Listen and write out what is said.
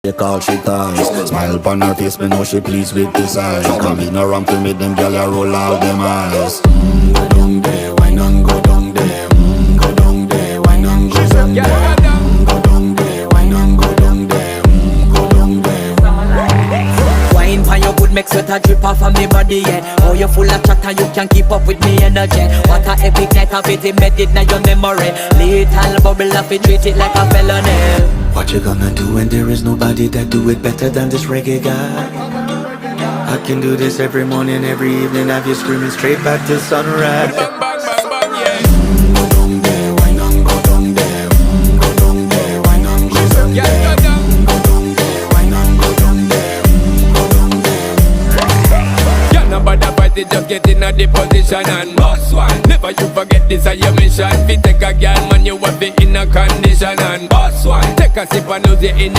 They call she ties. Smile upon her face, me know she pleased with this eyes. Come in around to me, them gyal a roll out them eyes. Go down there, why not go down there? Go down there, why not go down there? Go down there, why not go down there? Go down there. Wine pan your good, make sweat a drip off of me body, yeah. Oh, you full of chatter, you can keep up with me energy. What a epic night of it, embedded in your memory. Little bubble of it, treat it like a felony. What you gonna do when there is nobody that do it better than this reggae guy? I can do this every morning, every evening, have you screaming straight back to sunrise. Bang, bang, bang, bang, yeah. Go down there, why not go down there? Go down there, why not go down there? Yeah, go down. Go down there, why not go down there? Go down there. Yeah, nobody fight it, just get in a the position and boss one. Never you forget this is your mission. Fi take a girl, man, you have it in a condition and boss one. Take a sip and lose it in the